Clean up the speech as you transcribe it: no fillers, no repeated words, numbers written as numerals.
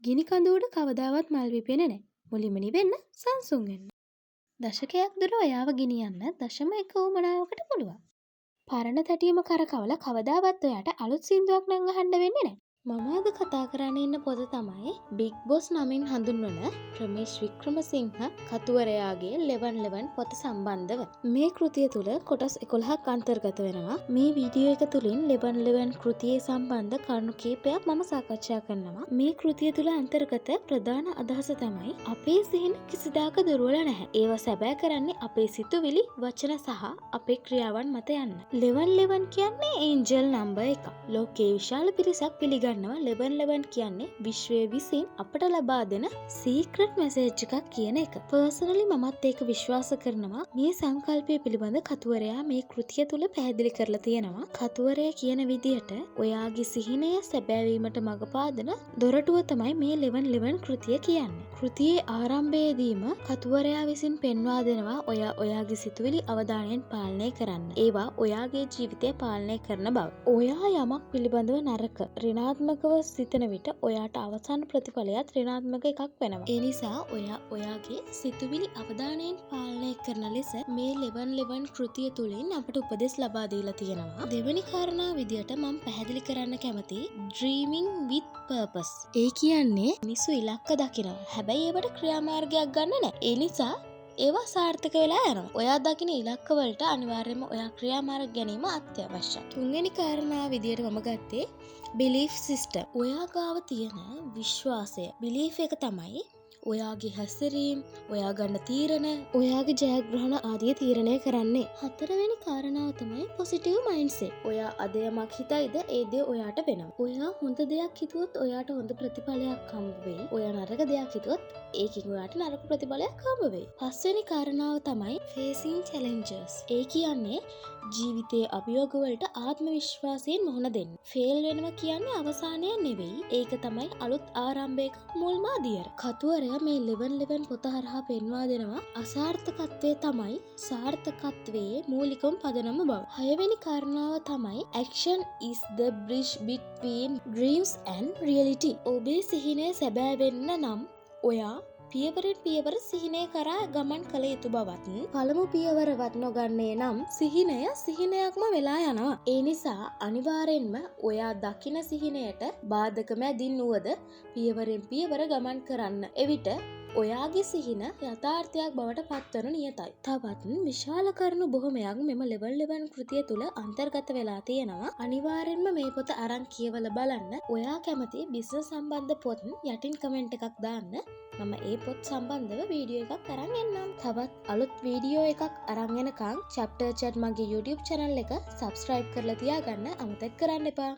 ගිනි කඳවුර කවදාවත් මල් විපෙන්නේ නැහැ. මුලින්ම නිවෙන්න සංසුන් වෙන්න. දශකයක් දුර ඔයාව ගෙනියන්න දශම එක උවමනාවකට පුළුවන්. පරණ තැටියම කරකවලා කවදාවත් ඔයාට අලුත් සින්දුවක් නම් අහන්න වෙන්නේ නැහැ. මම අද කතා කරන්න ඉන්න පොත තමයි බිග් බොස් නමින් හඳුන්වන රමේෂ් වික්‍රමසිංහ කතුවරයාගේ 1111 පොත සම්බන්ධව. මේ කෘතිය තුල කොටස් 11ක් අන්තර්ගත වෙනවා. මේ වීඩියෝ එක තුලින් 1111 කෘතියේ සම්බන්ධ කරුණු කිහිපයක් මම සාකච්ඡා කරනවා. මේ කෘතිය තුල අන්තර්ගත ප්‍රධාන අදහස තමයි අපේ සිහින කිසිදාක දුර්වල නැහැ. ඒවා සැබෑ කරන්නේ අපේ සිතුවිලි, වචන සහ අපේ ක්‍රියාවන් මත යන්න. 1111 කියන්නේ ඒන්ජල් නම්බර් එකක්. ලෝකයේ විශාල පිරිසක් පිළිගන්නවා 1111 කියන්නේ විශ්වයේ විසින් අපට ලබා දෙන සීක්‍රට් මැසේජ් එකක් කියන එක. පර්සනලි මමත් ඒක විශ්වාස කරනවා. මේ සංකල්පය පිළිබඳ කතුවරයා මේ කෘතිය තුල පැහැදිලි කරලා තියෙනවා. කතුවරයා කියන විදිහට ඔයාගේ සිහිනය සැබෑවීමට මඟ පාදන දොරටුව තමයි මේ 1111 කෘතිය කියන්නේ. කෘතියේ ආරම්භයේදීම කතුවරයා විසින් පෙන්වා දෙනවා ඔයාගේ සිතුවිලි අවධානයෙන් පාලනය කරන්න. ඒවා ඔයාගේ ජීවිතය පාලනය කරන බව. ඔයා යමක් පිළිබඳව නරක ඍණාත්මකව සිතන විට ඔයාට අවසාන ප්‍රතිඵලයත් ඍණාත්මක එකක් වෙනවා. ඒ නිසා ඔයාගේ සිතුවිලි අවධානයෙන් පාලනය කරන ලෙස මේ 1111 කෘතිය තුලින් අපට උපදෙස් ලබා දීලා තියෙනවා. දෙවෙනි කාරණාව විදියට මම පැහැදිලි කරන්න කැමති dreaming with purpose. ඒ කියන්නේ මිනිස්සු ඉලක්ක දකිනවා. හැබැයි ඒවට ක්‍රියාමාර්ගයක් ගන්න නැහැ. ඒ නිසා ඒවා සාර්ථක වෙලා යනවා. ඔයා දකින ඉලක්ක වලට අනිවාර්යයෙන්ම ඔයා ක්‍රියාමාර්ග ගැනීම අත්‍යවශ්‍යයි. තුන්වෙනි කාරණාව විදියට මම ගත්තේ belief system. ඔයා ගාව තියෙන විශ්වාසය. belief එක තමයි ඔයාගේ හැසිරීම, ඔයා ගන්න තීරණ, ඔයාගේ ජයග්‍රහණ ආදිය තීරණය කරන්නේ. හතරවෙනි කාරණාව තමයි positive mindset. ඔයා අද යමක් හිතයිද ඒ දේ ඔයාට වෙනවා. ඔයා හොඳ දෙයක් හිතුවොත් ඔයාට හොඳ ප්‍රතිඵලයක් හම්බ වෙයි. ඔයා නරක දෙයක් හිතුවොත් ඒකෙන් ඔයාට නරක ප්‍රතිඵලයක් හම්බ වෙයි. පස්වෙනි කාරණාව තමයි facing challenges. ඒ කියන්නේ ජීවිතයේ අභියෝග වලට ආත්ම විශ්වාසයෙන් මුහුණ දෙන්න. ෆේල් වෙනවා කියන්නේ අවසානය නෙවෙයි. ඒක තමයි අලුත් ආරම්භයක මුල්ම අදියර. කතුවරයා මේ 1111 පොත හරහා පෙන්වා දෙනවා අසාර්ථකත්වය තමයි සාර්ථකත්වයේ මූලිකම පදනම බව. හයවෙනි කාරණාව තමයි action is the bridge between dreams and reality. ඔබේ සිහිනය සැබෑ වෙන්න නම් ඔයා පියවරෙන් පියවර සිහිනය කරා ගමන් කළ යුතු බවත් පළමු පියවරවත් නොගන්නේ නම් සිහිනය සිහිනයක්ම වෙලා යනවා. ඒ නිසා අනිවාර්යෙන්ම ඔයා දකින සිහිනයට බාධක මැදින් වුවද පියවරෙන් පියවර ගමන් කරන්න. එවිට ඔයාගේ සිහින යථාර්ථයක් බවට පත්වන නියතයි. තවත් විශාල කරුණු බොහොමයක් මෙම 1111 කෘතිය තුල අන්තර්ගත වෙලා තියෙනවා. අනිවාර්යෙන්ම මේ පොත අරන් කියවලා බලන්න. ඔයා කැමති බිස්නස් සම්බන්ධ පොත් යටින් කමෙන්ට් එකක් දාන්න. මම ඒ පොත් සම්බන්ධව වීඩියෝ එකක් අරන් එන්නම්. තවත් අලුත් වීඩියෝ එකක් අරන් එනකන් chapter chat මගේ YouTube channel එක subscribe කරලා තියාගන්න අමතක කරන්න එපා.